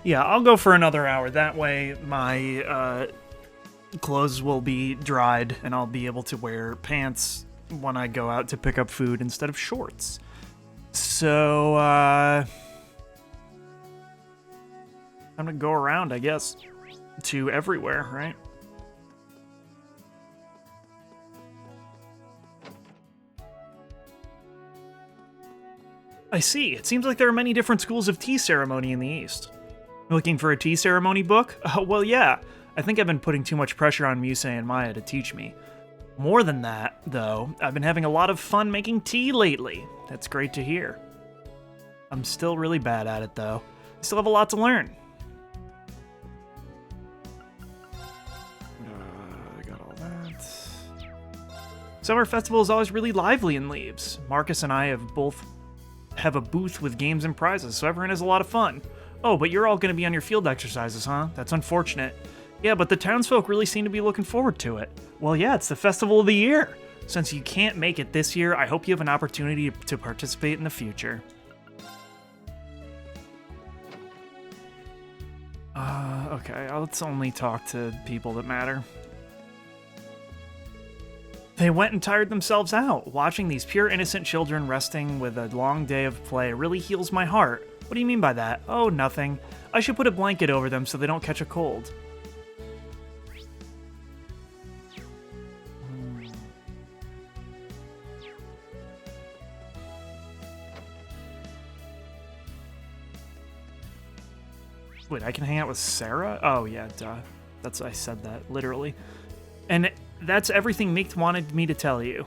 Yeah, I'll go for another hour. That way, my clothes will be dried, and I'll be able to wear pants when I go out to pick up food instead of shorts. So, I'm gonna go around, I guess, to everywhere, right? I see. It seems like there are many different schools of tea ceremony in the East. Looking for a tea ceremony book? Well, yeah. I think I've been putting too much pressure on Muse and Maya to teach me. More than that, though, I've been having a lot of fun making tea lately. That's great to hear. I'm still really bad at it, though. I still have a lot to learn. I got all that. Summer Festival is always really lively in Leaves. Marcus and I have both have a booth with games and prizes, so everyone has a lot of fun. Oh, but you're all going to be on your field exercises, huh? That's unfortunate. Yeah, but the townsfolk really seem to be looking forward to it. Well, yeah, it's the festival of the year. Since you can't make it this year, I hope you have an opportunity to participate in the future. Okay, let's only talk to people that matter. They went and tired themselves out. Watching these pure innocent children resting with a long day of play really heals my heart. What do you mean by that? Oh, nothing. I should put a blanket over them so they don't catch a cold. Wait, I can hang out with Sarah? Oh, yeah, duh. I said that, literally. And that's everything Meek wanted me to tell you.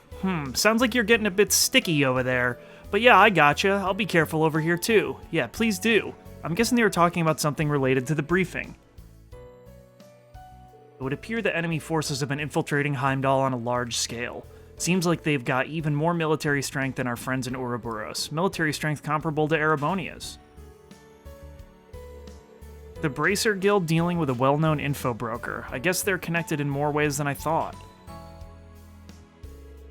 Sounds like you're getting a bit sticky over there. But yeah, I gotcha. I'll be careful over here, too. Yeah, please do. I'm guessing they were talking about something related to the briefing. It would appear that enemy forces have been infiltrating Heimdall on a large scale. Seems like they've got even more military strength than our friends in Ouroboros. Military strength comparable to Erebonia's. The Bracer Guild dealing with a well-known info broker. I guess they're connected in more ways than I thought.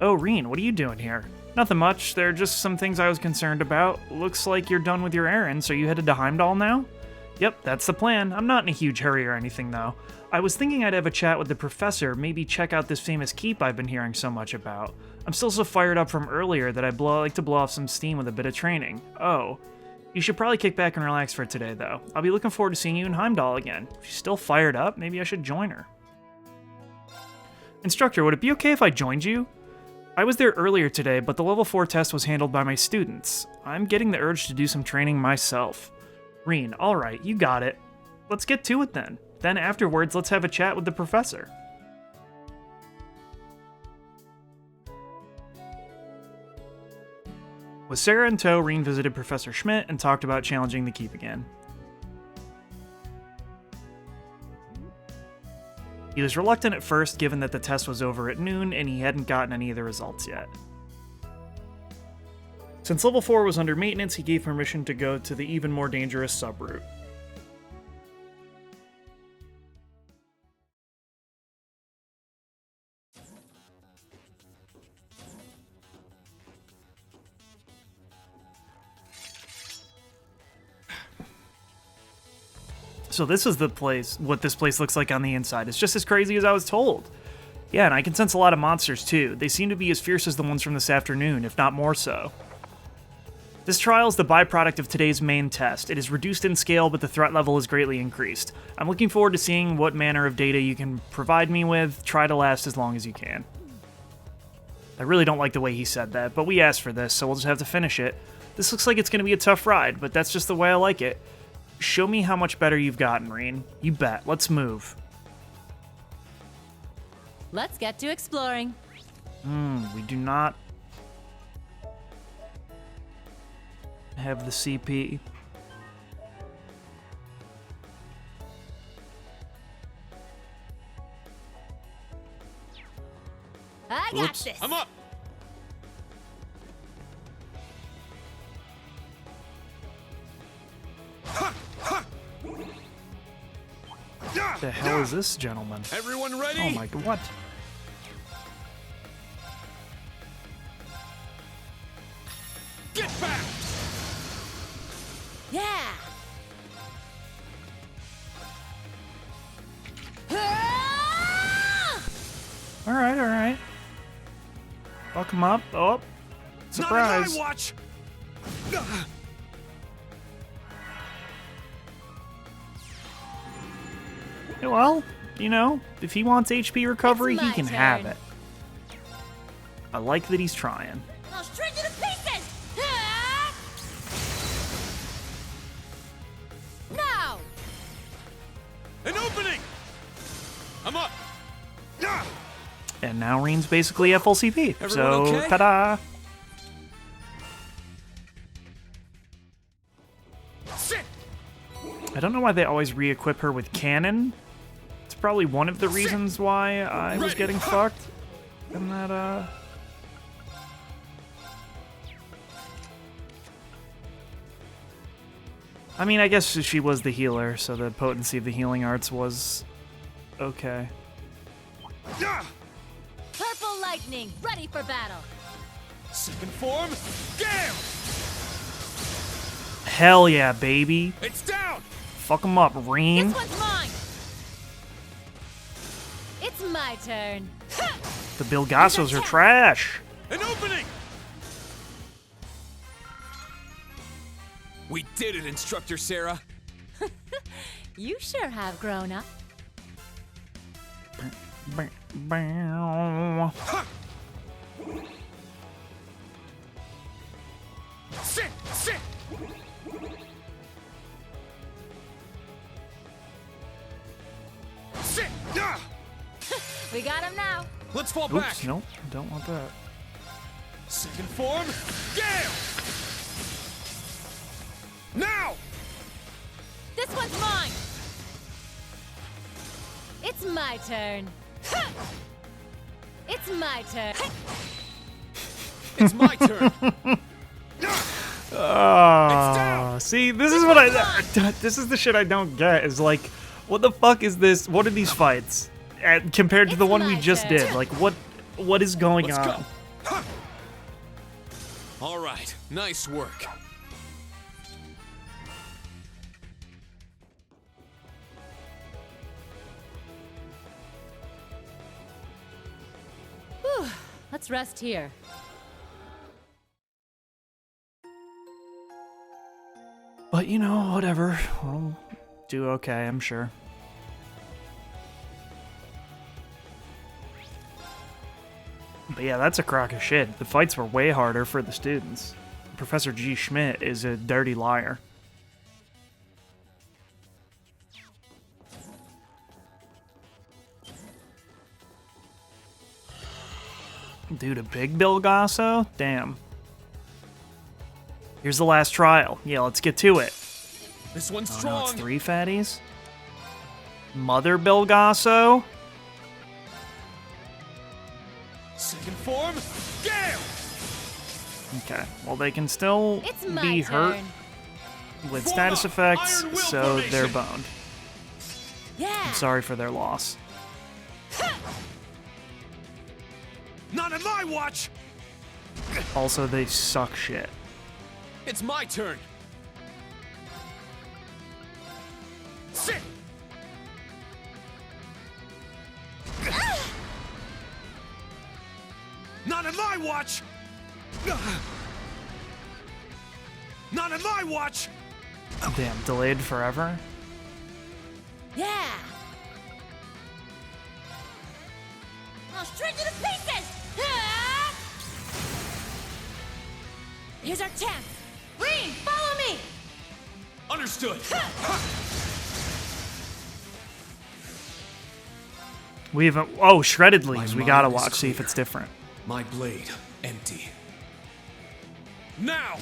Oh, Reen, what are you doing here? Nothing much. There are just some things I was concerned about. Looks like you're done with your errands. Are you headed to Heimdall now? Yep, that's the plan. I'm not in a huge hurry or anything, though. I was thinking I'd have a chat with the professor, maybe check out this famous keep I've been hearing so much about. I'm still so fired up from earlier that I'd like to blow off some steam with a bit of training. Oh. You should probably kick back and relax for today, though. I'll be looking forward to seeing you in Heimdall again. If she's still fired up, maybe I should join her. Instructor, would it be okay if I joined you? I was there earlier today, but the level 4 test was handled by my students. I'm getting the urge to do some training myself. Reen, alright, you got it. Let's get to it then. Then afterwards, let's have a chat with the professor. With Sarah in tow, Reen visited Professor Schmidt and talked about challenging the keep again. He was reluctant at first, given that the test was over at noon and he hadn't gotten any of the results yet. Since level 4 was under maintenance, he gave permission to go to the even more dangerous sub-route. So this is the place, what this place looks like on the inside. It's just as crazy as I was told. Yeah, and I can sense a lot of monsters too. They seem to be as fierce as the ones from this afternoon, if not more so. This trial is the byproduct of today's main test. It is reduced in scale, but the threat level is greatly increased. I'm looking forward to seeing what manner of data you can provide me with. Try to last as long as you can. I really don't like the way he said that, but we asked for this, so we'll just have to finish it. This looks like it's going to be a tough ride, but that's just the way I like it. Show me how much better you've gotten, Reen. You bet. Let's move. Let's get to exploring. We do not have the CP. I got Oops. this. I'm up. What the hell is this, gentleman? Everyone ready? Oh my god, what? Get back! Yeah. Alright, alright. Fuck him up. Oh, surprise. Not on my watch. Well, you know, if he wants HP recovery, It's he my can turn. have it. I like that he's trying. I'll shred you to pieces! Ah! Now! An opening. I'm up. And now Reen's basically at full CP. Everyone So, okay? ta-da! Sit. I don't know why they always re-equip her with cannon. It's probably one of the reasons why I was Ready. getting fucked. And that, I mean, I guess she was the healer, so the potency of the healing arts was okay. Purple lightning, ready for battle. Second form. Gale. Hell yeah, baby. It's down. Fuck him up, Reen. This one's mine! It's my turn. The Bilgassos are trash. An opening. We did it, Instructor Sarah. You sure have grown up. Sit. Sit. Sit. We got him now. Let's fall back. Oops, nope, don't want that. Second form. Gale. Now. This one's mine. It's my turn. It's my turn. It's my turn. Oh, see, this is what this is the shit I don't get. Is like, what the fuck is this? What are these fights compared to the It's one we my just turn. did? Like, what is going Let's on? go. All right. Nice work. Let's rest here. But you know, whatever. We'll do okay, I'm sure. But yeah, that's a crock of shit. The fights were way harder for the students. Professor G. Schmidt is a dirty liar. Dude, a big Bilgasso? Damn. Here's the last trial. Yeah, let's get to it. This one's Oh, no, strong. it's 3 fatties? Mother Bilgasso? Second form. Gale. Okay, well they can still It's my be hurt turn. with Form status up. effects, Iron Will so formation. they're boned. Yeah. I'm sorry for their loss. Not on my watch. Also, they suck shit. It's my turn. Sit. Not on my watch. Not on my watch. Damn, delayed forever? Yeah. I'll shred you to pieces. Ah! Here's our chance. Reen, follow me. Understood. We haven't. Oh, Shredded Leaves. We mind gotta is watch, see if clear. it's different. My blade empty. Now.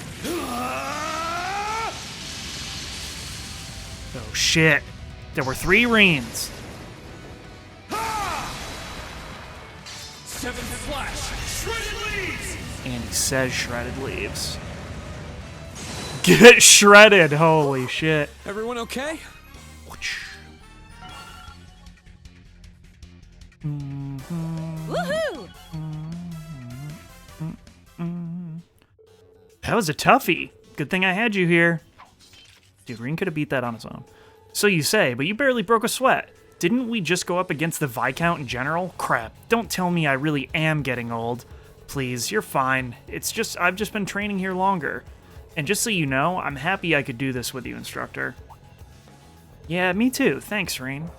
Oh, shit. There were 3 Reens. Seventh flash. Shredded leaves. And he says Shredded Leaves. Get shredded! Holy shit. Everyone okay? Woohoo! That was a toughie. Good thing I had you here. Dude, Reen could have beat that on his own. So you say, but you barely broke a sweat. Didn't we just go up against the Viscount in general? Crap, don't tell me I really am getting old. Please, you're fine. It's just, I've just been training here longer. And just so you know, I'm happy I could do this with you, instructor. Yeah, me too. Thanks, Rain.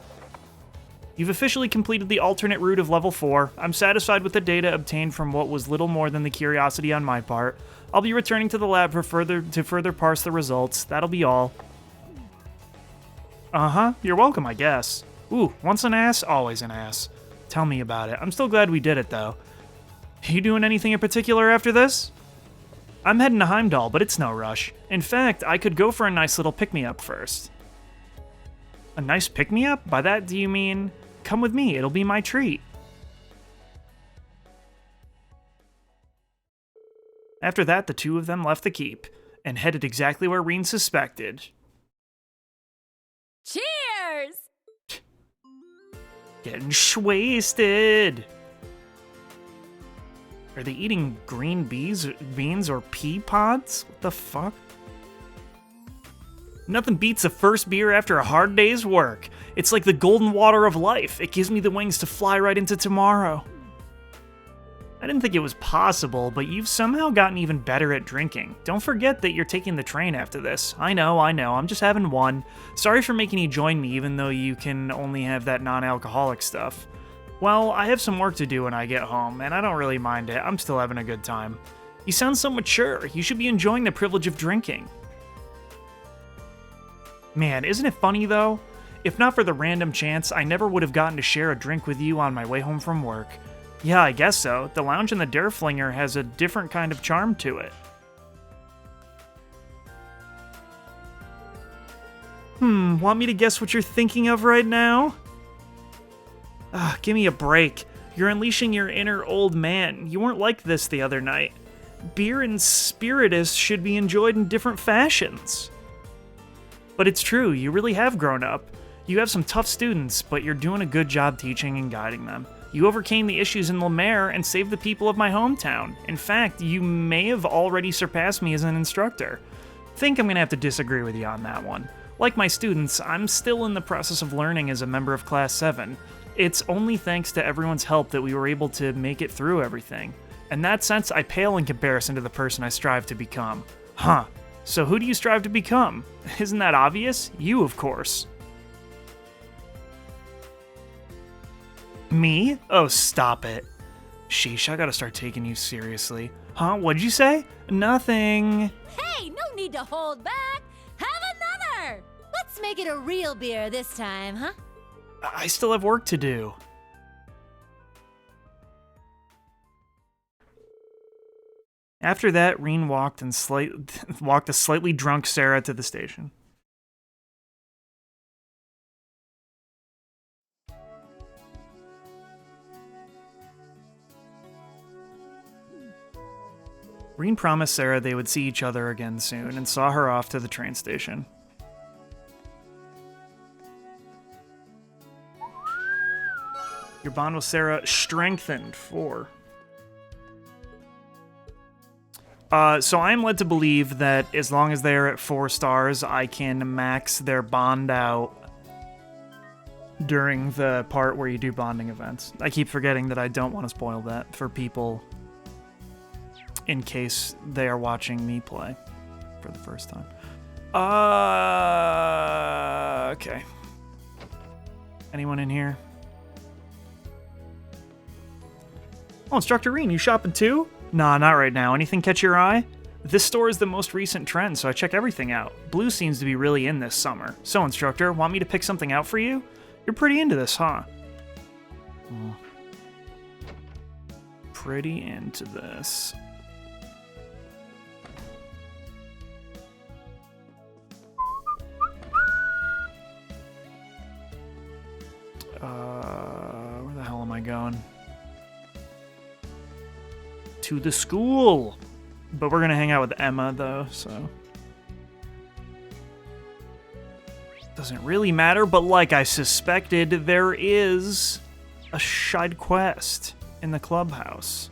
You've officially completed the alternate route of level 4. I'm satisfied with the data obtained from what was little more than the curiosity on my part. I'll be returning to the lab for further parse the results. That'll be all. Uh-huh. You're welcome, I guess. Ooh, once an ass, always an ass. Tell me about it. I'm still glad we did it, though. You doing anything in particular after this? I'm heading to Heimdall, but it's no rush. In fact, I could go for a nice little pick-me-up first. A nice pick-me-up? By that, do you mean... Come with me, it'll be my treat. After that, the two of them left the keep, and headed exactly where Reen suspected. Cheers! Getting shwasted! Are they eating green beans or pea pods? What the fuck? Nothing beats a first beer after a hard day's work. It's like the golden water of life. It gives me the wings to fly right into tomorrow. I didn't think it was possible, but you've somehow gotten even better at drinking. Don't forget that you're taking the train after this. I know, I'm just having one. Sorry for making you join me, even though you can only have that non-alcoholic stuff. Well, I have some work to do when I get home, and I don't really mind it. I'm still having a good time. You sound so mature. You should be enjoying the privilege of drinking. Man, isn't it funny, though? If not for the random chance, I never would have gotten to share a drink with you on my way home from work. Yeah, I guess so. The lounge in the Derflinger has a different kind of charm to it. Want me to guess what you're thinking of right now? Give me a break. You're unleashing your inner old man. You weren't like this the other night. Beer and spiritus should be enjoyed in different fashions. But it's true, you really have grown up. You have some tough students, but you're doing a good job teaching and guiding them. You overcame the issues in Lemaire and saved the people of my hometown. In fact, you may have already surpassed me as an instructor. Think I'm gonna have to disagree with you on that one. Like my students, I'm still in the process of learning as a member of Class 7. It's only thanks to everyone's help that we were able to make it through everything. In that sense, I pale in comparison to the person I strive to become. Huh. So who do you strive to become? Isn't that obvious? You, of course. Me? Oh, stop it. Sheesh, I gotta start taking you seriously. Huh? What'd you say? Nothing. Hey, no need to hold back. Have another! Let's make it a real beer this time, huh? I still have work to do. After that, Reen walked a slightly drunk Sarah to the station. Reen promised Sarah they would see each other again soon and saw her off to the train station. Your bond with Sarah strengthened. 4. So I'm led to believe that as long as they're at 4 stars, I can max their bond out during the part where you do bonding events. I keep forgetting that I don't want to spoil that for people in case they are watching me play for the first time. Okay. Anyone in here? Oh, Instructor Reen, you shopping too? Nah, not right now. Anything catch your eye? This store is the most recent trend, so I check everything out. Blue seems to be really in this summer. So, Instructor, want me to pick something out for you? You're pretty into this, huh? Pretty into this. Where the hell am I going? To the school! But we're gonna hang out with Emma, though, so... Doesn't really matter, but like I suspected, there is a side quest in the clubhouse.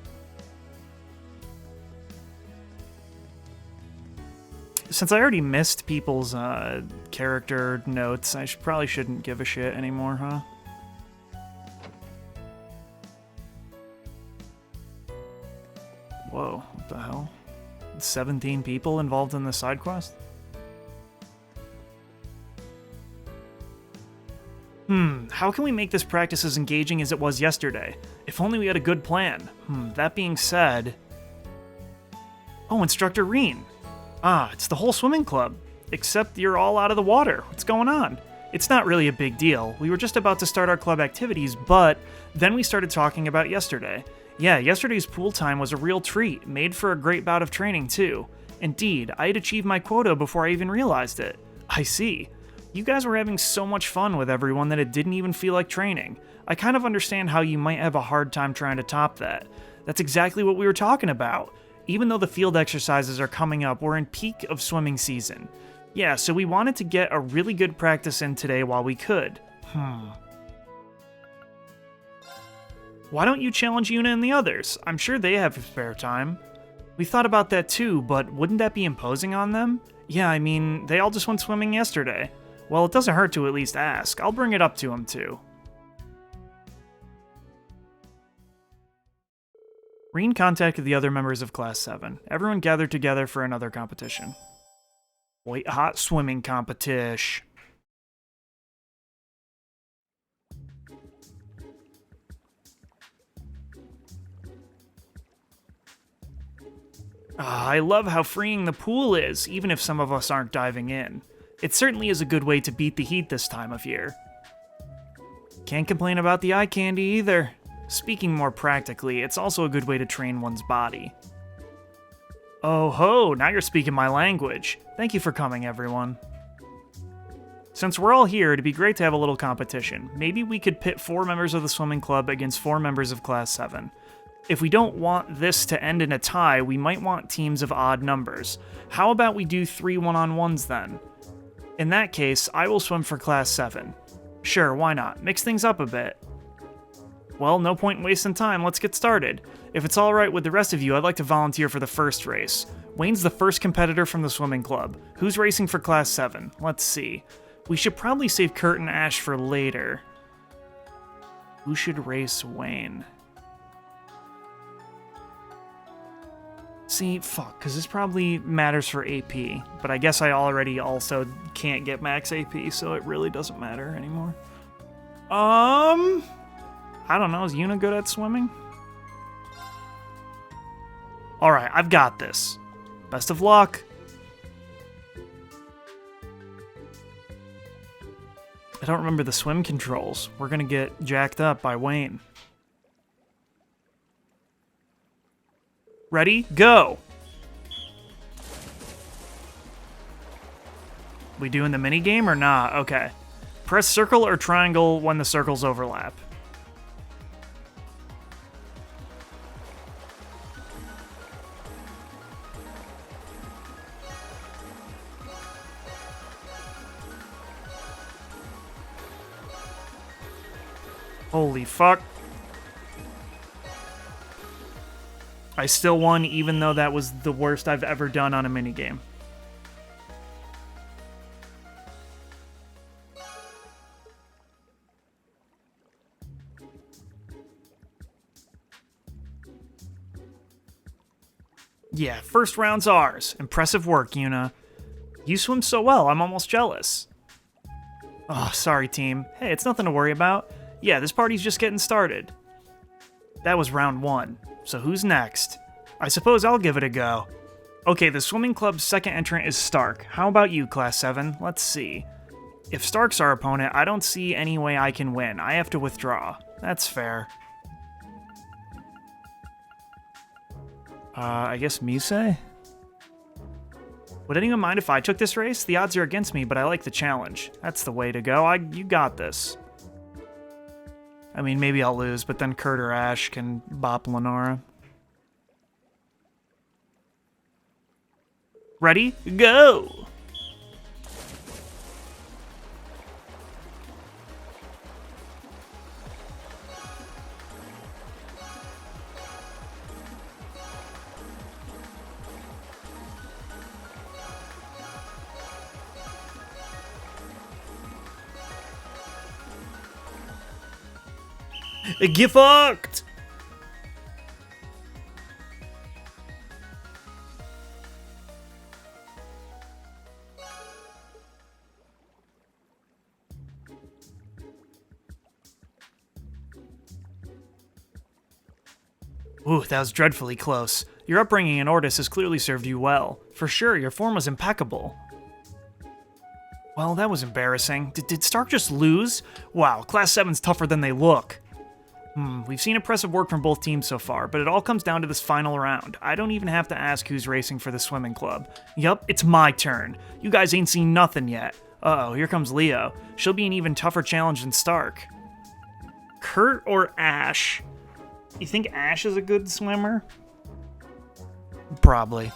Since I already missed people's character notes, I probably shouldn't give a shit anymore, huh? 17 people involved in this side quest? How can we make this practice as engaging as it was yesterday? If only we had a good plan. That being said... Oh, Instructor Reen. Ah, it's the whole swimming club. Except you're all out of the water. What's going on? It's not really a big deal. We were just about to start our club activities, but then we started talking about yesterday. Yeah, yesterday's pool time was a real treat, made for a great bout of training too. Indeed, I had achieved my quota before I even realized it. I see. You guys were having so much fun with everyone that it didn't even feel like training. I kind of understand how you might have a hard time trying to top that. That's exactly what we were talking about. Even though the field exercises are coming up, we're in peak of swimming season. Yeah, so we wanted to get a really good practice in today while we could. Why don't you challenge Yuna and the others? I'm sure they have spare time. We thought about that too, but wouldn't that be imposing on them? Yeah, I mean, they all just went swimming yesterday. Well, it doesn't hurt to at least ask. I'll bring it up to them too. Reen contacted the other members of Class 7. Everyone gathered together for another competition. White hot swimming competition. I love how freeing the pool is, even if some of us aren't diving in. It certainly is a good way to beat the heat this time of year. Can't complain about the eye candy either. Speaking more practically, it's also a good way to train one's body. Oh ho, now you're speaking my language. Thank you for coming, everyone. Since we're all here, it'd be great to have a little competition. Maybe we could pit 4 members of the swimming club against 4 members of Class 7. If we don't want this to end in a tie, we might want teams of odd numbers. How about we do 3 one-on-ones then? In that case, I will swim for Class 7. Sure, why not? Mix things up a bit. Well, no point in wasting time, let's get started. If it's alright with the rest of you, I'd like to volunteer for the first race. Wayne's the first competitor from the swimming club. Who's racing for Class 7? Let's see. We should probably save Kurt and Ash for later. Who should race Wayne? See, fuck, because this probably matters for AP, but I guess I already also can't get max AP, so it really doesn't matter anymore. I don't know, is Yuna good at swimming? Alright, I've got this. Best of luck. I don't remember the swim controls. We're gonna get jacked up by Wayne. Ready? Go! We doing the mini game or not? Okay. Press circle or triangle when the circles overlap. Holy fuck. I still won, even though that was the worst I've ever done on a minigame. Yeah, first round's ours. Impressive work, Yuna. You swim so well, I'm almost jealous. Oh, sorry, team. Hey, it's nothing to worry about. Yeah, this party's just getting started. That was round 1. So who's next? I suppose I'll give it a go. Okay, the swimming club's second entrant is Stark. How about you, Class 7? Let's see. If Stark's our opponent, I don't see any way I can win. I have to withdraw. That's fair. I guess Mise? Would anyone mind if I took this race? The odds are against me, but I like the challenge. That's the way to go. You got this. I mean, maybe I'll lose, but then Kurt or Ash can bop Lenora. Ready? Go! Get fucked! Ooh, that was dreadfully close. Your upbringing in Ordis has clearly served you well. For sure, your form was impeccable. Well, that was embarrassing. Did Stark just lose? Wow, Class 7's tougher than they look. We've seen impressive work from both teams so far, but it all comes down to this final round. I don't even have to ask who's racing for the swimming club. Yup, it's my turn. You guys ain't seen nothing yet. Uh-oh, here comes Leo. She'll be an even tougher challenge than Stark. Kurt or Ash? You think Ash is a good swimmer? Probably.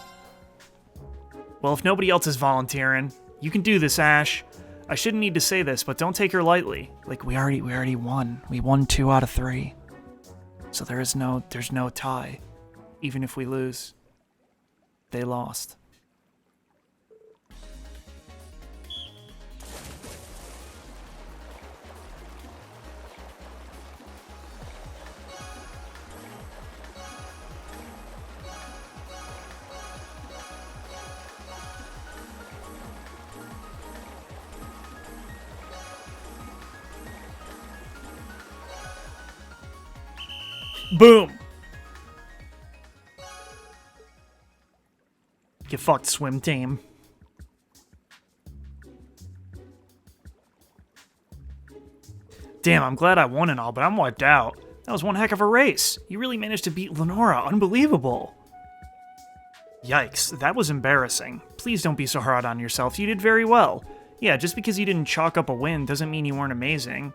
Well, if nobody else is volunteering, you can do this, Ash. I shouldn't need to say this, but don't take her lightly. Like, we already won. We won 2 out of 3. So there's no tie. Even if we lose. They lost. Boom! Get fucked, swim team. Damn, I'm glad I won and all, but I'm wiped out. That was one heck of a race. You really managed to beat Lenora. Unbelievable. Yikes, that was embarrassing. Please don't be so hard on yourself. You did very well. Yeah, just because you didn't chalk up a win doesn't mean you weren't amazing.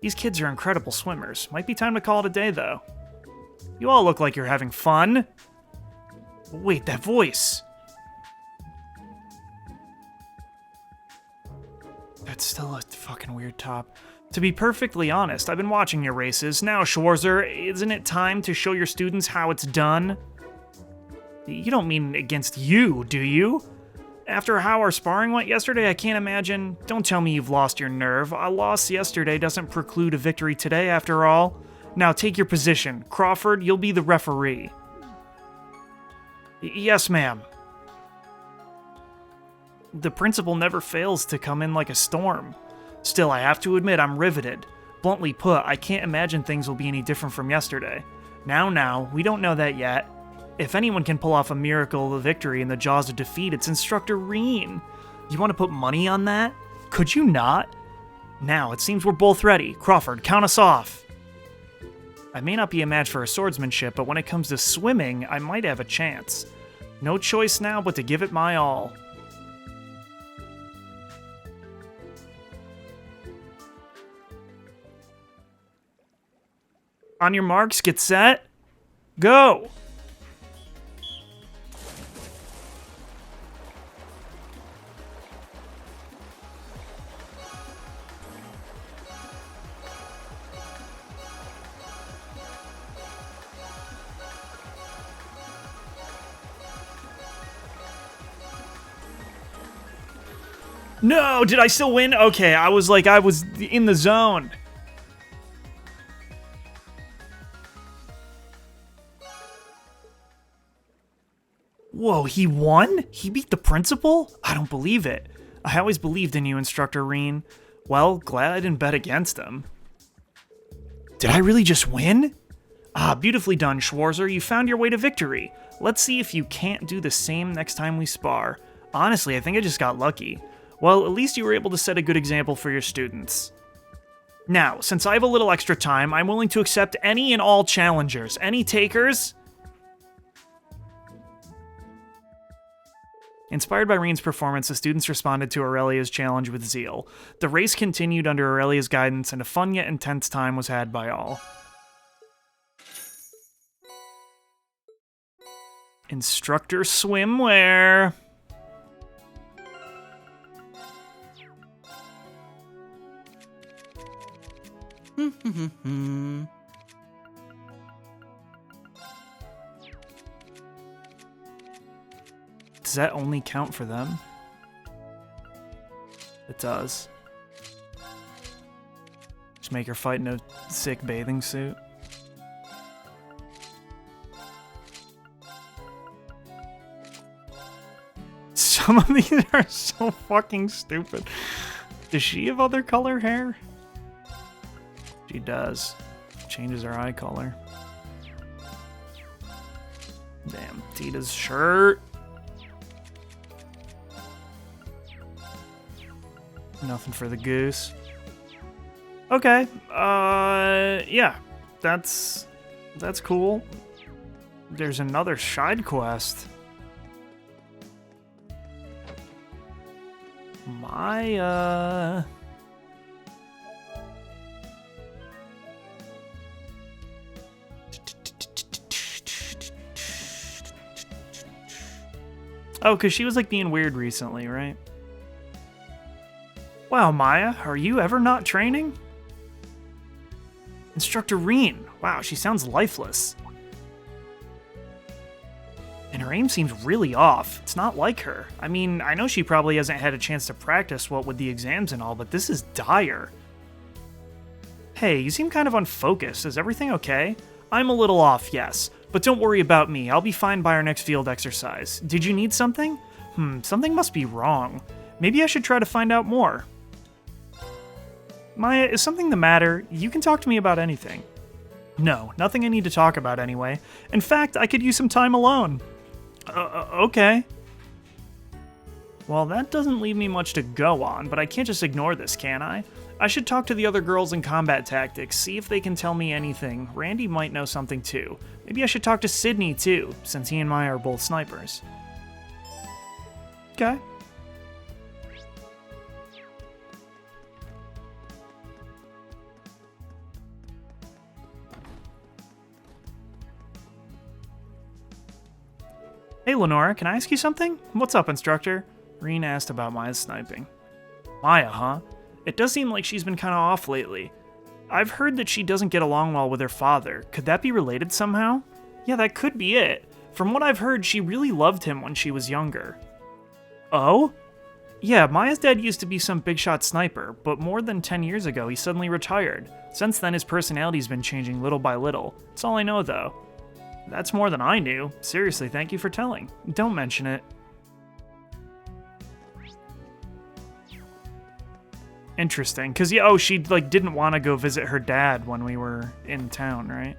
These kids are incredible swimmers. Might be time to call it a day, though. You all look like you're having fun. Wait, that voice. That's still a fucking weird top. To be perfectly honest, I've been watching your races. Now, Schwarzer, isn't it time to show your students how it's done? You don't mean against you, do you? After how our sparring went yesterday, I can't imagine. Don't tell me you've lost your nerve. A loss yesterday doesn't preclude a victory today, after all. Now take your position. Crawford, you'll be the referee. Yes, ma'am. The principal never fails to come in like a storm. Still, I have to admit I'm riveted. Bluntly put, I can't imagine things will be any different from yesterday. Now, we don't know that yet. If anyone can pull off a miracle of victory in the jaws of defeat, it's Instructor Reen. You want to put money on that? Could you not? Now, it seems we're both ready. Crawford, count us off. I may not be a match for her swordsmanship, but when it comes to swimming, I might have a chance. No choice now but to give it my all. On your marks, get set, go! No, did I still win? Okay, I was in the zone. Whoa, he won? He beat the principal? I don't believe it. I always believed in you, Instructor Reen. Well, glad I didn't bet against him. Did I really just win? Ah, beautifully done, Schwarzer. You found your way to victory. Let's see if you can't do the same next time we spar. Honestly, I think I just got lucky. Well, at least you were able to set a good example for your students. Now, since I have a little extra time, I'm willing to accept any and all challengers. Any takers? Inspired by Reen's performance, the students responded to Aurelia's challenge with zeal. The race continued under Aurelia's guidance, and a fun yet intense time was had by all. Instructor Swimwear. Does that only count for them? It does. Just make her fight in a sick bathing suit. Some of these are so fucking stupid. Does she have other color hair? She does. Changes her eye color. Damn, Tita's shirt. Nothing for the goose. Okay, yeah, that's cool. There's another side quest. My, Oh, because she was, like, being weird recently, right? Wow, Maya, are you ever not training? Instructor Reen. Wow, she sounds lifeless. And her aim seems really off. It's not like her. I mean, I know she probably hasn't had a chance to practice what with the exams and all, but this is dire. Hey, you seem kind of unfocused. Is everything okay? I'm a little off, yes. But don't worry about me. I'll be fine by our next field exercise. Did you need something? Something must be wrong. Maybe I should try to find out more. Maya, is something the matter? You can talk to me about anything. No, nothing I need to talk about anyway. In fact, I could use some time alone. Okay. Well, that doesn't leave me much to go on, but I can't just ignore this, can I? I should talk to the other girls in combat tactics, see if they can tell me anything. Randy might know something too. Maybe I should talk to Sydney too, since he and Maya are both snipers. Okay. Hey Lenora, can I ask you something? What's up, instructor? Reen asked about Maya's sniping. Maya, huh? It does seem like she's been kinda off lately. I've heard that she doesn't get along well with her father. Could that be related somehow? Yeah, that could be it. From what I've heard, she really loved him when she was younger. Oh? Yeah, Maya's dad used to be some big shot sniper, but more than 10 years ago he suddenly retired. Since then his personality's been changing little by little. That's all I know though. That's more than I knew. Seriously, thank you for telling. Don't mention it. Interesting, because she like didn't want to go visit her dad when we were in town, right?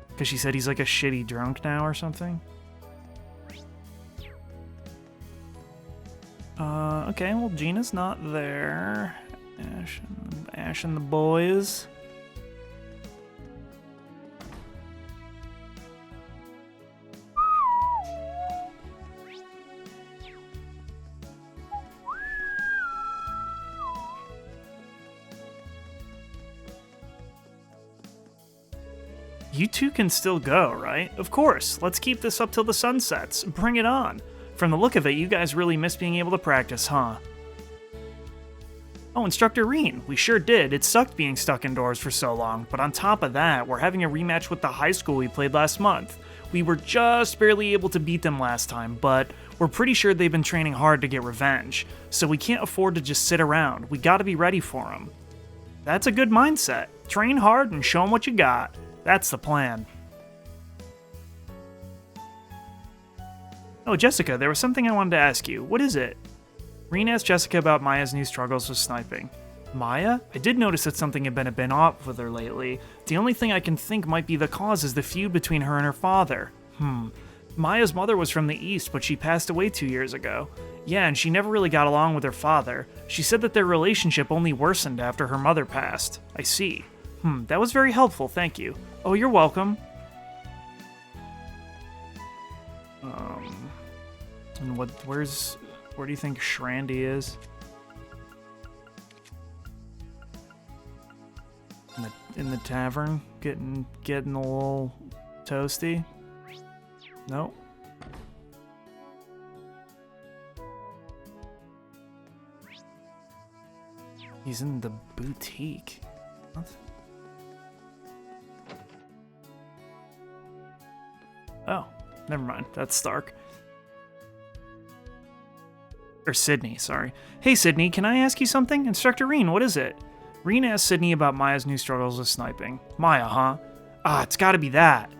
Because she said he's like a shitty drunk now or something. Okay, well Gina's not there. Ash and the boys. You two can still go, right? Of course. Let's keep this up till the sun sets. Bring it on. From the look of it, you guys really miss being able to practice, huh? Oh, Instructor Reen, we sure did. It sucked being stuck indoors for so long, but on top of that, we're having a rematch with the high school we played last month. We were just barely able to beat them last time, but we're pretty sure they've been training hard to get revenge, so we can't afford to just sit around. We gotta be ready for them. That's a good mindset. Train hard and show them what you got. That's the plan. Oh, Jessica, there was something I wanted to ask you. What is it? Reen asked Jessica about Maya's new struggles with sniping. Maya? I did notice that something had been a bit off with her lately. The only thing I can think might be the cause is the feud between her and her father. Maya's mother was from the East, but she passed away 2 years ago. Yeah, and she never really got along with her father. She said that their relationship only worsened after her mother passed. I see. That was very helpful, thank you. Oh, you're welcome. And where do you think Shrandy is? In the tavern, getting a little toasty? Nope. He's in the boutique. What? Oh, never mind. That's Stark. Or Sydney, sorry. Hey, Sydney, can I ask you something? Instructor Reen, what is it? Reen asked Sydney about Maya's new struggles with sniping. Maya, huh? It's gotta be that.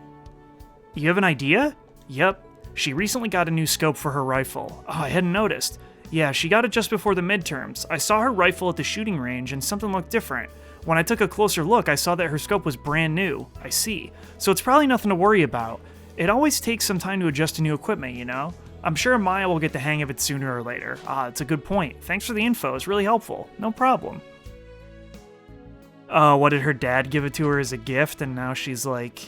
You have an idea? Yep. She recently got a new scope for her rifle. Oh, I hadn't noticed. Yeah, she got it just before the midterms. I saw her rifle at the shooting range and something looked different. When I took a closer look, I saw that her scope was brand new. I see. So it's probably nothing to worry about. It always takes some time to adjust to new equipment, you know? I'm sure Maya will get the hang of it sooner or later. It's a good point. Thanks for the info, it's really helpful. No problem. What, did her dad give it to her as a gift, and now she's like...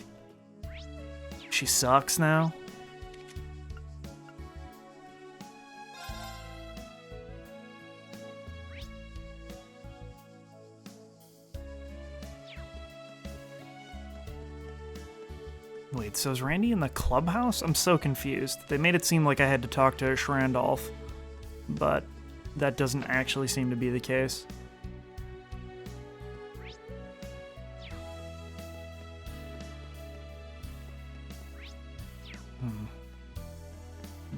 she sucks now? Wait, so is Randy in the clubhouse? I'm so confused. They made it seem like I had to talk to Shrandolph, but that doesn't actually seem to be the case.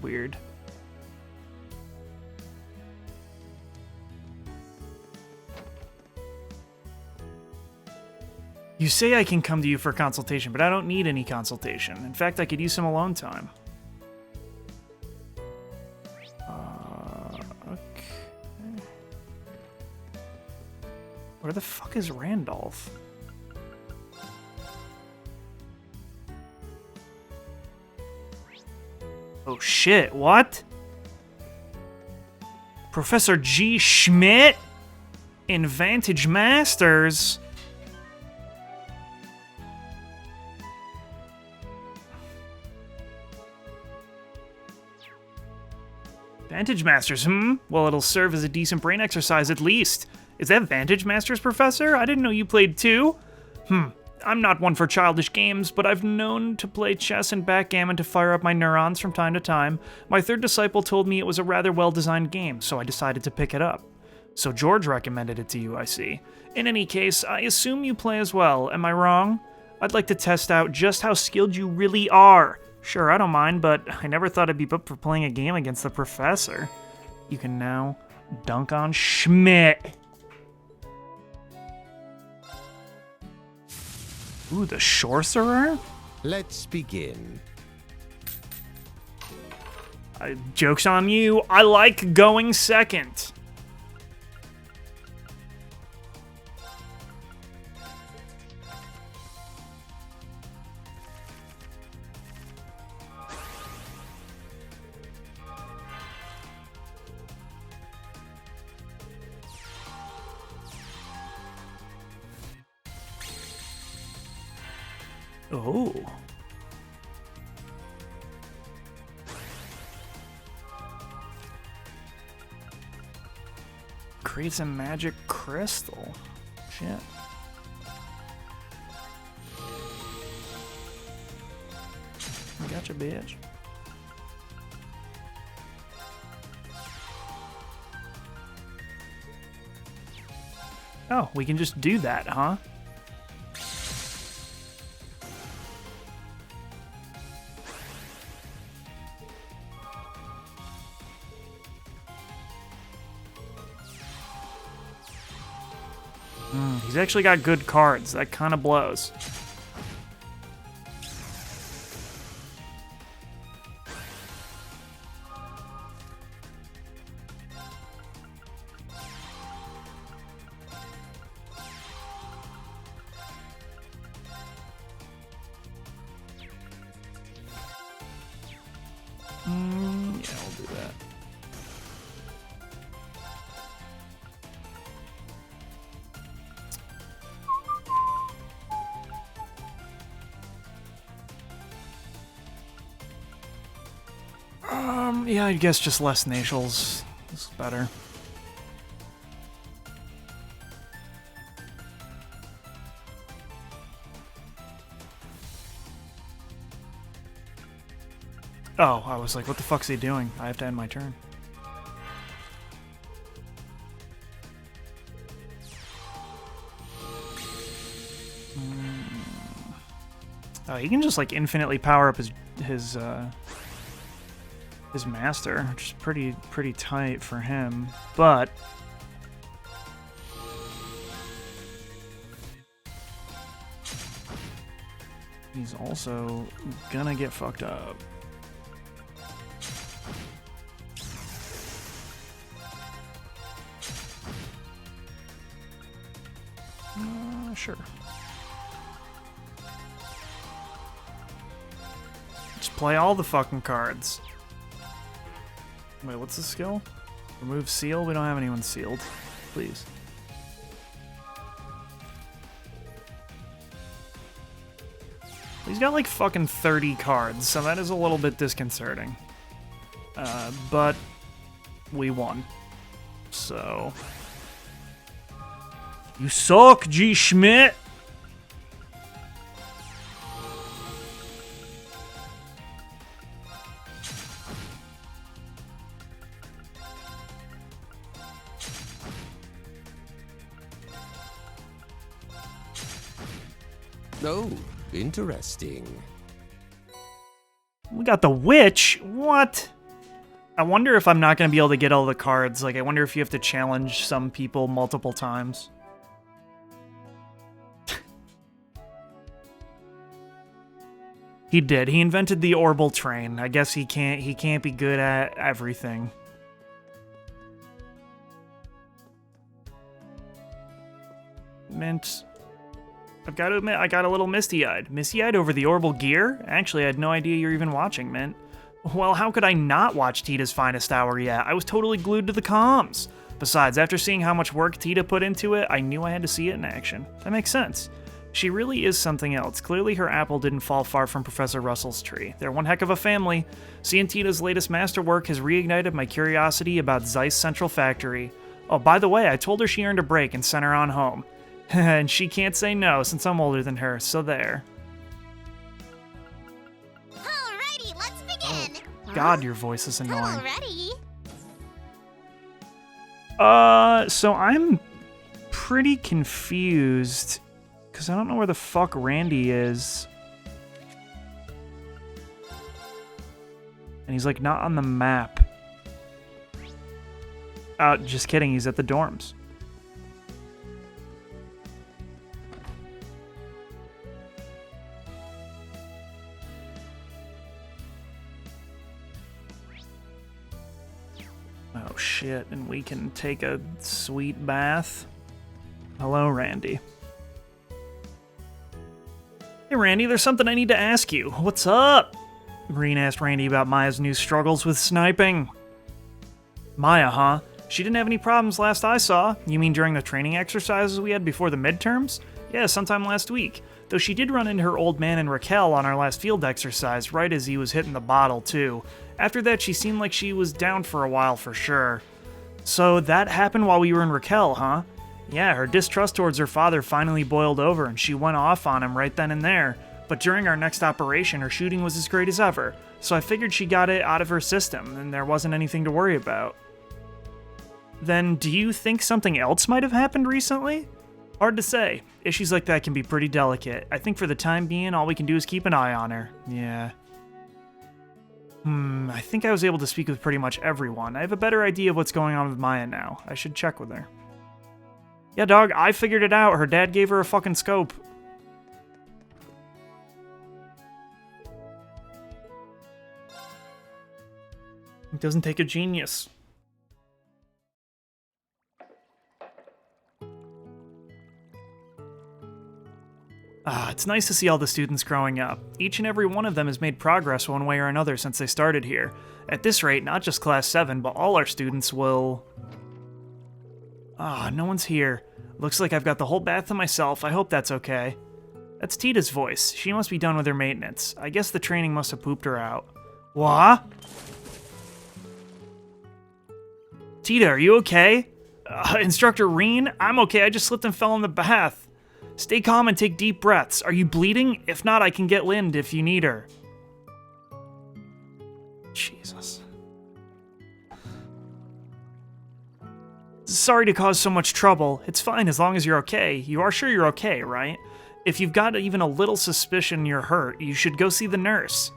Weird. You say I can come to you for a consultation, but I don't need any consultation. In fact, I could use some alone time. Okay. Where the fuck is Randolph? Oh shit, what? Professor G. Schmidt? In Vantage Masters? Vantage Masters, Well, it'll serve as a decent brain exercise at least. Is that Vantage Masters, Professor? I didn't know you played too. I'm not one for childish games, but I've known to play chess and backgammon to fire up my neurons from time to time. My third disciple told me it was a rather well-designed game, so I decided to pick it up. So George recommended it to you, I see. In any case, I assume you play as well, am I wrong? I'd like to test out just how skilled you really are. Sure, I don't mind, but I never thought I'd be up for playing a game against the professor. You can now dunk on Schmidt. Ooh, the sorcerer? Let's begin. Joke's on you, I like going second. Oh. Creates a magic crystal. Shit. Gotcha, bitch. Oh, we can just do that, huh? He's actually got good cards. That kind of blows. Yeah, we'll do that. Yeah, I guess just less natials is better. Oh, I was like, what the fuck's he doing? I have to end my turn. Oh, he can just like infinitely power up his master, which is pretty tight for him, but he's also gonna get fucked up. Sure. play all the fucking cards. Wait, what's the skill? Remove seal? We don't have anyone sealed. Please. He's got like fucking 30 cards, so that is a little bit disconcerting. But we won. So... You suck, G. Schmidt! Oh, interesting. We got the witch? What? I wonder if I'm not going to be able to get all the cards. Like, I wonder if you have to challenge some people multiple times. He did. He invented the orbital train. I guess he can't be good at everything. Mint. I've got to admit, I got a little misty-eyed. Misty-eyed over the orbital gear? Actually, I had no idea you're even watching, Mint. Well, how could I not watch Tita's Finest Hour yet? I was totally glued to the comms. Besides, after seeing how much work Tita put into it, I knew I had to see it in action. That makes sense. She really is something else. Clearly her apple didn't fall far from Professor Russell's tree. They're one heck of a family. Seeing Tita's latest masterwork has reignited my curiosity about Zeiss Central Factory. Oh, by the way, I told her she earned a break and sent her on home. And she can't say no since I'm older than her, so there. Alrighty, let's begin. God, your voice is annoying. Already. So I'm pretty confused. Because I don't know where the fuck Randy is. And he's like not on the map. Just kidding, he's at the dorms. Oh shit, and we can take a sweet bath. Hello, Randy. Hey Randy, there's something I need to ask you. What's up? Green asked Randy about Maya's new struggles with sniping. Maya, huh? She didn't have any problems last I saw. You mean during the training exercises we had before the midterms? Yeah, sometime last week. Though she did run into her old man and Raquel on our last field exercise, right as he was hitting the bottle too. After that, she seemed like she was down for a while for sure. So that happened while we were in Raquel, huh? Yeah, her distrust towards her father finally boiled over and she went off on him right then and there. But during our next operation, her shooting was as great as ever. So I figured she got it out of her system and there wasn't anything to worry about. Then, do you think something else might have happened recently? Hard to say. Issues like that can be pretty delicate. I think for the time being, all we can do is keep an eye on her. Yeah. I think I was able to speak with pretty much everyone. I have a better idea of what's going on with Maya now. I should check with her. Yeah, dog, I figured it out. Her dad gave her a fucking scope. It doesn't take a genius. It's nice to see all the students growing up. Each and every one of them has made progress one way or another since they started here. At this rate, not just Class 7, but all our students will... no one's here. Looks like I've got the whole bath to myself. I hope that's okay. That's Tita's voice. She must be done with her maintenance. I guess the training must have pooped her out. What? Tita, are you okay? Instructor Reen? I'm okay. I just slipped and fell in the bath. Stay calm and take deep breaths. Are you bleeding? If not, I can get Lind if you need her. Jesus. Sorry to cause so much trouble. It's fine as long as you're okay. You are sure you're okay, right? If you've got even a little suspicion you're hurt, you should go see the nurse.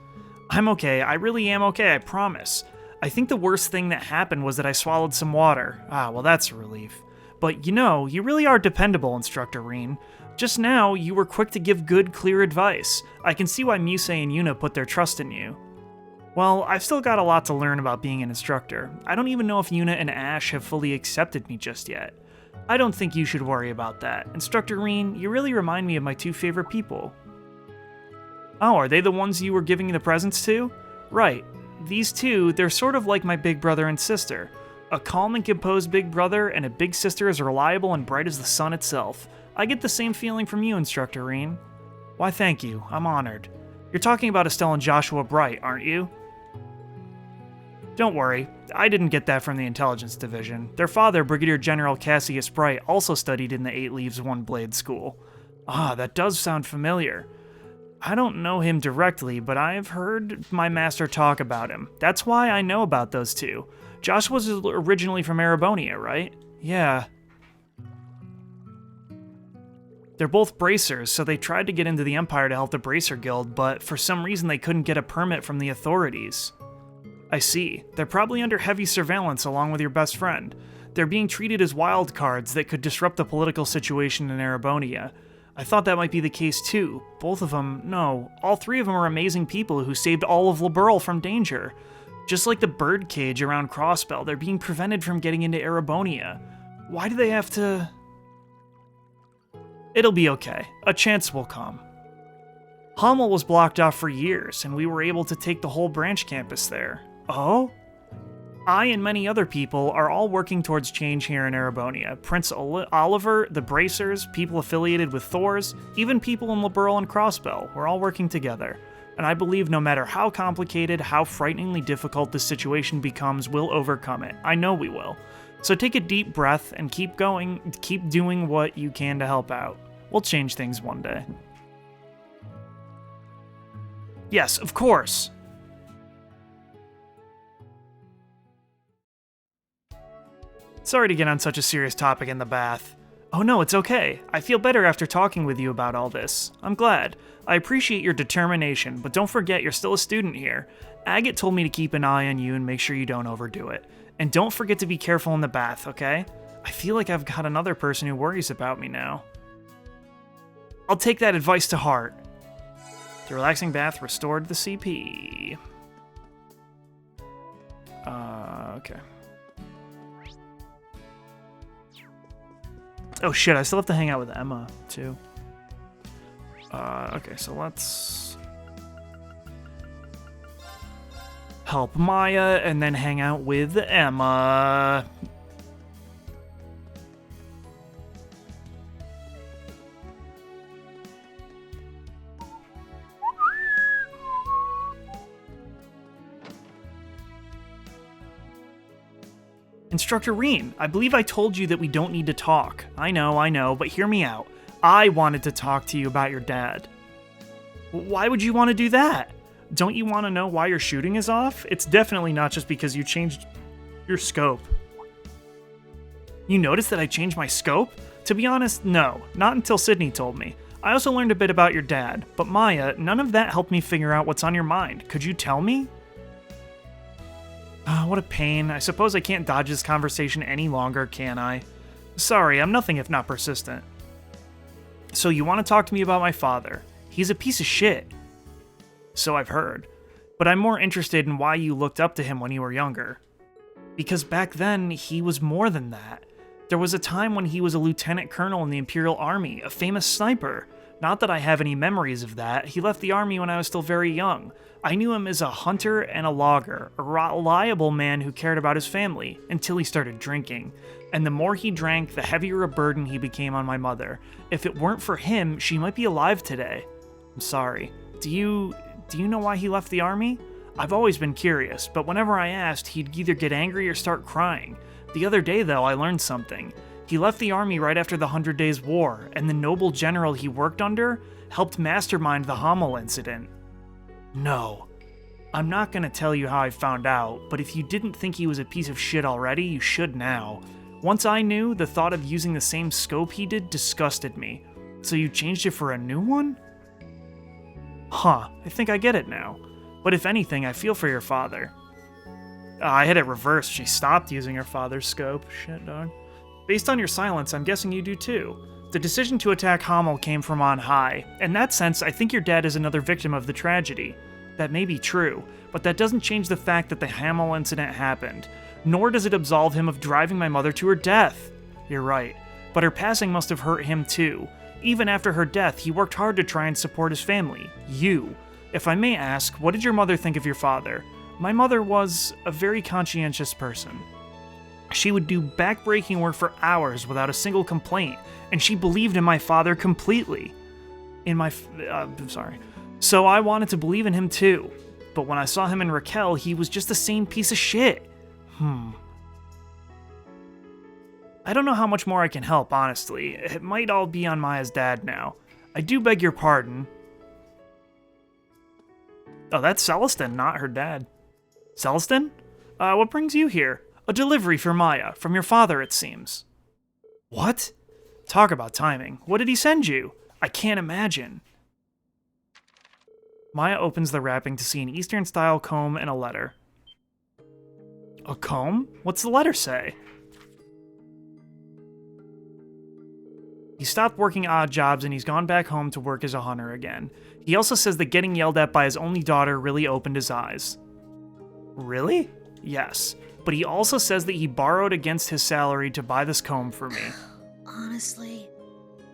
I'm okay. I really am okay, I promise. I think the worst thing that happened was that I swallowed some water. Well, that's a relief. But you know, you really are dependable, Instructor Reen. Just now, you were quick to give good, clear advice. I can see why Musei and Yuna put their trust in you. Well, I've still got a lot to learn about being an instructor. I don't even know if Yuna and Ash have fully accepted me just yet. I don't think you should worry about that. Instructor Reen, you really remind me of my two favorite people. Oh, are they the ones you were giving the presents to? Right. These two, they're sort of like my big brother and sister. A calm and composed big brother and a big sister as reliable and bright as the sun itself. I get the same feeling from you, Instructor Reen. Why, thank you. I'm honored. You're talking about Estelle and Joshua Bright, aren't you? Don't worry, I didn't get that from the Intelligence Division. Their father, Brigadier General Cassius Bright, also studied in the Eight Leaves One Blade School. Ah, that does sound familiar. I don't know him directly, but I've heard my master talk about him. That's why I know about those two. Josh was originally from Erebonia, right? Yeah. They're both bracers, so they tried to get into the Empire to help the Bracer Guild, but for some reason they couldn't get a permit from the authorities. I see. They're probably under heavy surveillance along with your best friend. They're being treated as wild cards that could disrupt the political situation in Erebonia. I thought that might be the case too. Both of them, no, all three of them are amazing people who saved all of Liberl from danger. Just like the birdcage around Crossbell, they're being prevented from getting into Erebonia. Why do they have to... It'll be okay. A chance will come. Hummel was blocked off for years, and we were able to take the whole branch campus there. Oh? I and many other people are all working towards change here in Erebonia. Prince Oliver, the Bracers, people affiliated with Thors, even people in Liberl and Crossbell. We're all working together. And I believe no matter how complicated, how frighteningly difficult this situation becomes, we'll overcome it. I know we will. So take a deep breath and keep going, keep doing what you can to help out. We'll change things one day. Yes, of course. Sorry to get on such a serious topic in the bath. Oh no, it's okay. I feel better after talking with you about all this. I'm glad. I appreciate your determination, but don't forget you're still a student here. Agate told me to keep an eye on you and make sure you don't overdo it. And don't forget to be careful in the bath, okay? I feel like I've got another person who worries about me now. I'll take that advice to heart. The relaxing bath restored the CP. Okay. Oh shit, I still have to hang out with Emma, too. Okay, so let's... help Maya, and then hang out with Emma. Instructor Reen, I believe I told you that we don't need to talk. I know, but hear me out. I wanted to talk to you about your dad. Why would you want to do that? Don't you want to know why your shooting is off? It's definitely not just because you changed your scope. You noticed that I changed my scope? To be honest, no. Not until Sydney told me. I also learned a bit about your dad, but Maya, none of that helped me figure out what's on your mind. Could you tell me? What a pain. I suppose I can't dodge this conversation any longer, can I? Sorry, I'm nothing if not persistent. So you want to talk to me about my father. He's a piece of shit. So I've heard. But I'm more interested in why you looked up to him when you were younger. Because back then, he was more than that. There was a time when he was a lieutenant colonel in the Imperial Army, a famous sniper. Not that I have any memories of that. He left the army when I was still very young. I knew him as a hunter and a logger, a reliable man who cared about his family, until he started drinking. And the more he drank, the heavier a burden he became on my mother. If it weren't for him, she might be alive today. I'm sorry. Do you know why he left the army? I've always been curious, but whenever I asked, he'd either get angry or start crying. The other day, though, I learned something. He left the army right after the 100 Days War, and the noble general he worked under helped mastermind the Hummel incident. No. I'm not gonna tell you how I found out, but if you didn't think he was a piece of shit already, you should now. Once I knew, the thought of using the same scope he did disgusted me. So you changed it for a new one? Huh, I think I get it now. But if anything, I feel for your father. I had it reversed. She stopped using her father's scope. Shit, dog. Based on your silence, I'm guessing you do too. The decision to attack Hummel came from on high. In that sense, I think your dad is another victim of the tragedy. That may be true, but that doesn't change the fact that the Hummel incident happened. Nor does it absolve him of driving my mother to her death. You're right, but her passing must have hurt him too. Even after her death, he worked hard to try and support his family. You. If I may ask, what did your mother think of your father? My mother was a very conscientious person. She would do back-breaking work for hours without a single complaint, and she believed in my father completely. So I wanted to believe in him too. But when I saw him and Raquel, he was just the same piece of shit. I don't know how much more I can help, honestly. It might all be on Maya's dad now. I do beg your pardon. Oh, that's Celestin, not her dad. Celestin? What brings you here? A delivery for Maya, from your father, it seems. What? Talk about timing. What did he send you? I can't imagine. Maya opens the wrapping to see an Eastern-style comb and a letter. A comb? What's the letter say? He stopped working odd jobs and he's gone back home to work as a hunter again. He also says that getting yelled at by his only daughter really opened his eyes. Really? Yes. But he also says that he borrowed against his salary to buy this comb for me.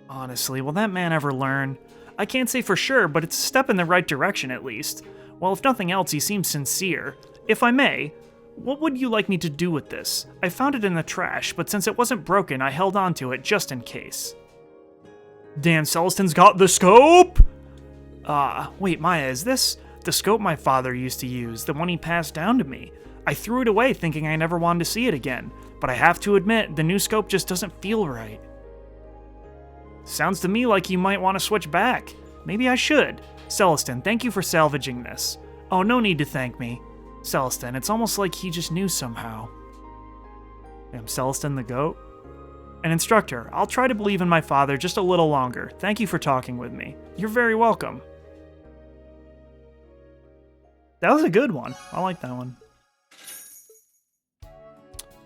Honestly, will that man ever learn? I can't say for sure, but it's a step in the right direction at least. Well, if nothing else, he seems sincere. If I may, what would you like me to do with this? I found it in the trash, but since it wasn't broken, I held on to it just in case. Damn, Celestin's got the scope! Wait, Maya, is this the scope my father used to use, the one he passed down to me? I threw it away thinking I never wanted to see it again, but I have to admit, the new scope just doesn't feel right. Sounds to me like you might want to switch back. Maybe I should. Celestin, thank you for salvaging this. Oh, no need to thank me. Celestin, it's almost like he just knew somehow. Am Celestin the goat? An instructor, I'll try to believe in my father just a little longer. Thank you for talking with me. You're very welcome. That was a good one. I like that one.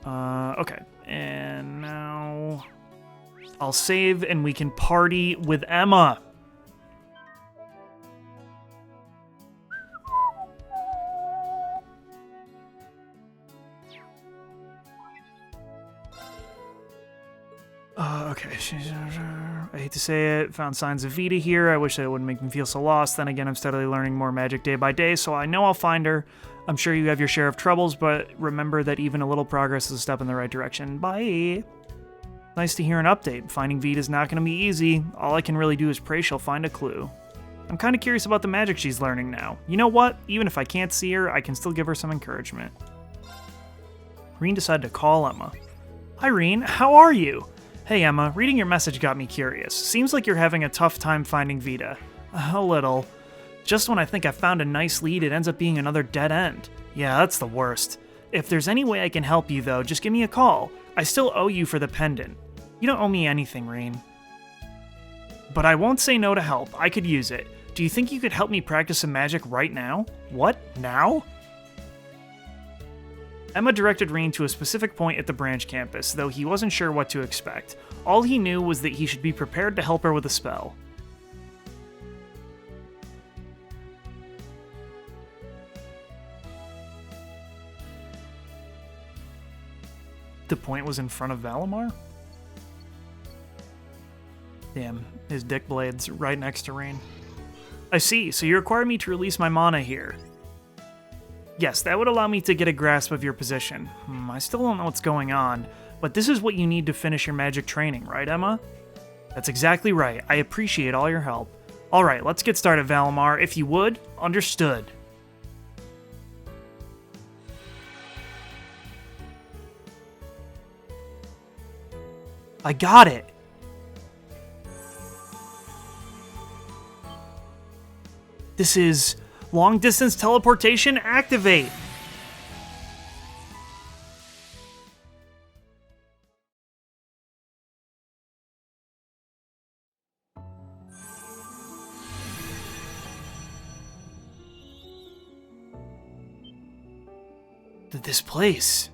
Okay. And now I'll save and we can party with Emma. Okay. I hate to say it, found signs of Vita here. I wish that it wouldn't make me feel so lost. Then again, I'm steadily learning more magic day by day, so I know I'll find her. I'm sure you have your share of troubles, but remember that even a little progress is a step in the right direction. Bye. Nice to hear an update. Finding Vita's not going to be easy. All I can really do is pray she'll find a clue. I'm kind of curious about the magic she's learning now. You know what? Even if I can't see her, I can still give her some encouragement. Reen decided to call Emma. Hi, Reen. How are you? Hey, Emma. Reading your message got me curious. Seems like you're having a tough time finding Vita. A little. Just when I think I found a nice lead, it ends up being another dead end. Yeah, that's the worst. If there's any way I can help you, though, just give me a call. I still owe you for the pendant. You don't owe me anything, Reen. But I won't say no to help. I could use it. Do you think you could help me practice some magic right now? What? Now? Emma directed Reen to a specific point at the branch campus, though he wasn't sure what to expect. All he knew was that he should be prepared to help her with a spell. The point was in front of Valimar? Damn, his dick blade's right next to Reen. I see, so you require me to release my mana here. Yes, that would allow me to get a grasp of your position. I still don't know what's going on, but this is what you need to finish your magic training, right, Emma? That's exactly right. I appreciate all your help. Alright, let's get started, Valimar. If you would, understood. I got it! This is long distance teleportation activate. This place.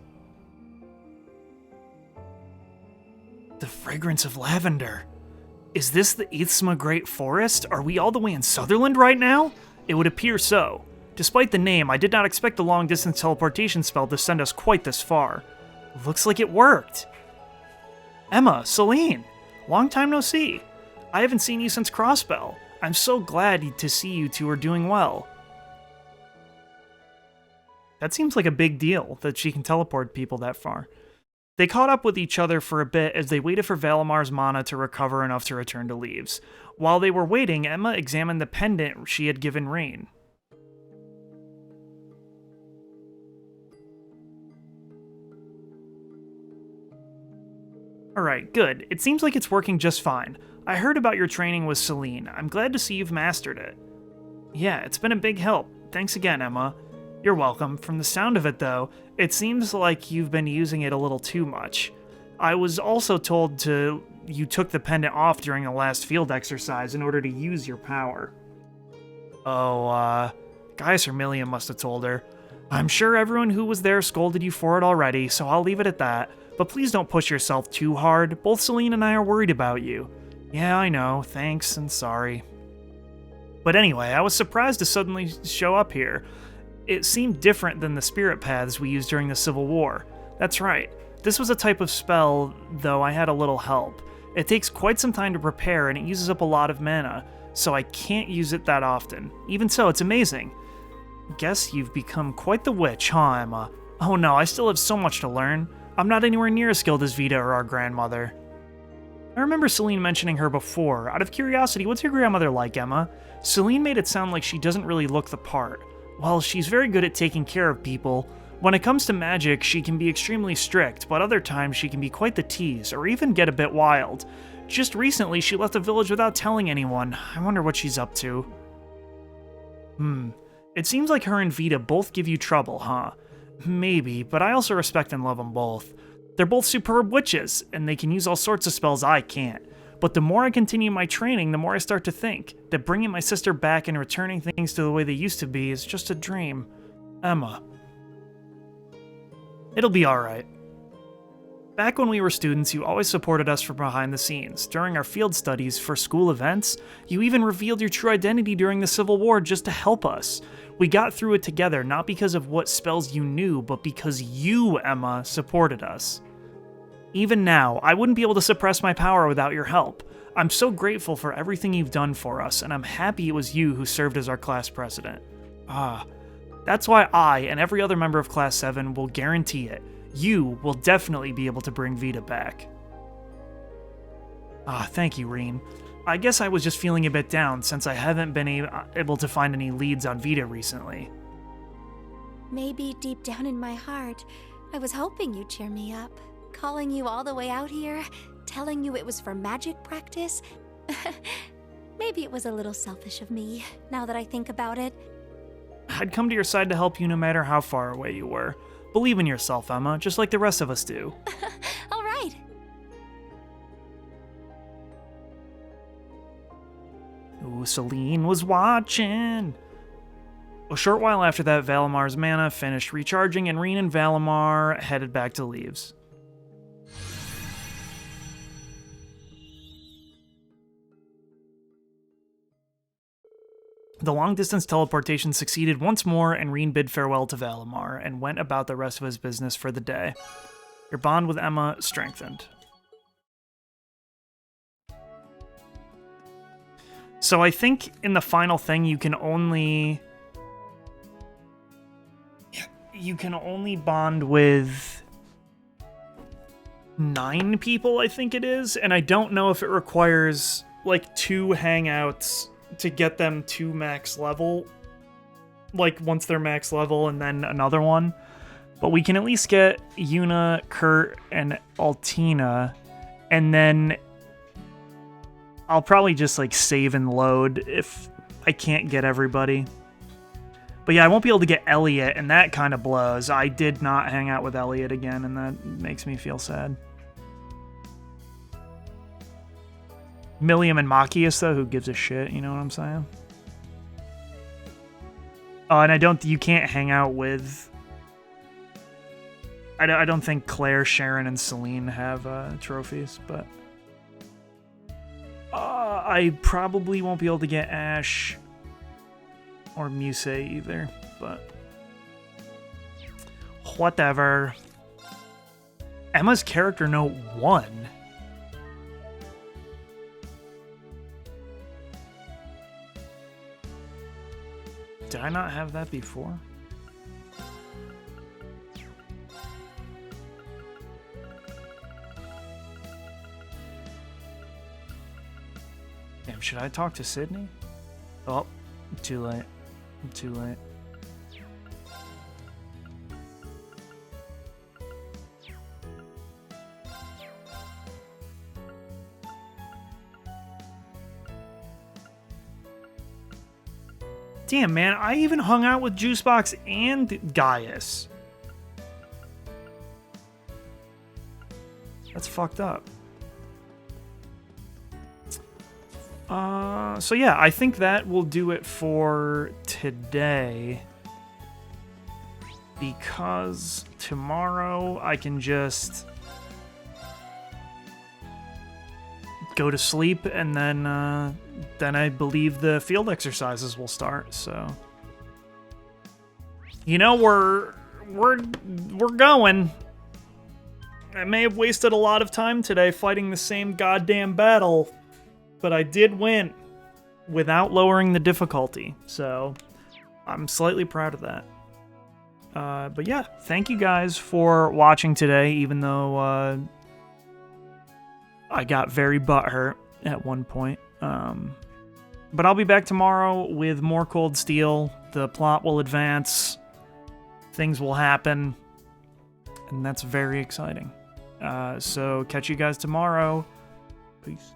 The fragrance of lavender. Is this the Ithsma Great Forest? Are we all the way in Sutherland right now? It would appear so. Despite the name, I did not expect the long-distance teleportation spell to send us quite this far. Looks like it worked. Emma, Celine, long time no see. I haven't seen you since Crossbell. I'm so glad to see you two are doing well. That seems like a big deal, that she can teleport people that far. They caught up with each other for a bit as they waited for Valamar's mana to recover enough to return to Leaves. While they were waiting, Emma examined the pendant she had given Rain. Alright, good. It seems like it's working just fine. I heard about your training with Celine. I'm glad to see you've mastered it. Yeah, it's been a big help. Thanks again, Emma. You're welcome. From the sound of it, though, it seems like you've been using it a little too much. I was also told you took the pendant off during the last field exercise in order to use your power. Oh, Gaius or Milliam must have told her. I'm sure everyone who was there scolded you for it already, so I'll leave it at that. But please don't push yourself too hard. Both Celine and I are worried about you. Yeah, I know. Thanks and sorry. But anyway, I was surprised to suddenly show up here. It seemed different than the spirit paths we used during the Civil War. That's right. This was a type of spell, though I had a little help. It takes quite some time to prepare, and it uses up a lot of mana, so I can't use it that often. Even so, it's amazing. Guess you've become quite the witch, huh, Emma? Oh no, I still have so much to learn. I'm not anywhere near as skilled as Vita or our grandmother. I remember Celine mentioning her before. Out of curiosity, what's your grandmother like, Emma? Celine made it sound like she doesn't really look the part. While she's very good at taking care of people, when it comes to magic, she can be extremely strict, but other times she can be quite the tease, or even get a bit wild. Just recently, she left the village without telling anyone. I wonder what she's up to. It seems like her and Vita both give you trouble, huh? Maybe, but I also respect and love them both. They're both superb witches, and they can use all sorts of spells I can't. But the more I continue my training, the more I start to think that bringing my sister back and returning things to the way they used to be is just a dream. Emma. It'll be alright. Back when we were students, you always supported us from behind the scenes. During our field studies for school events, you even revealed your true identity during the Civil War just to help us. We got through it together, not because of what spells you knew, but because you, Emma, supported us. Even now, I wouldn't be able to suppress my power without your help. I'm so grateful for everything you've done for us, and I'm happy it was you who served as our class president. That's why I and every other member of Class 7 will guarantee it. You will definitely be able to bring Vita back. Thank you, Reen. I guess I was just feeling a bit down since I haven't been able to find any leads on Vita recently. Maybe deep down in my heart, I was hoping you'd cheer me up. Calling you all the way out here, telling you it was for magic practice. Maybe it was a little selfish of me, now that I think about it. I'd come to your side to help you no matter how far away you were. Believe in yourself, Emma, just like the rest of us do. All right. Ooh, Celine was watching. A short while after that, Valamar's mana finished recharging, and Reen and Valamar headed back to Leaves. The long-distance teleportation succeeded once more, and Reen bid farewell to Valamar and went about the rest of his business for the day. Your bond with Emma strengthened. So I think in the final thing you can only bond with 9 people, I think it is, and I don't know if it requires like 2 hangouts to get them to max level, like once they're max level and then another one. But we can at least get Yuna, Kurt, and Altina, and then I'll probably just like save and load if I can't get everybody. But yeah, I won't be able to get Elliot, and that kind of blows. I did not hang out with Elliot again, and that makes me feel sad. Milliam and Machias, though, who gives a shit, you know what I'm saying? Oh, and you can't hang out with... I don't think Claire, Sharon, and Celine have trophies, but... I probably won't be able to get Ash or Muse either, but... whatever. Emma's character note 1. Did I not have that before? Damn, should I talk to Sydney? Oh, too late. Too late. Damn, man, I even hung out with Juicebox and Gaius. That's fucked up. So yeah, I think that will do it for today. Because tomorrow I can just go to sleep, and then I believe the field exercises will start. So, you know, we're going. I may have wasted a lot of time today fighting the same goddamn battle, but I did win without lowering the difficulty. So, I'm slightly proud of that. But yeah, thank you guys for watching today, even though I got very butthurt at one point. But I'll be back tomorrow with more Cold Steel. The plot will advance. Things will happen. And that's very exciting. So catch you guys tomorrow. Peace.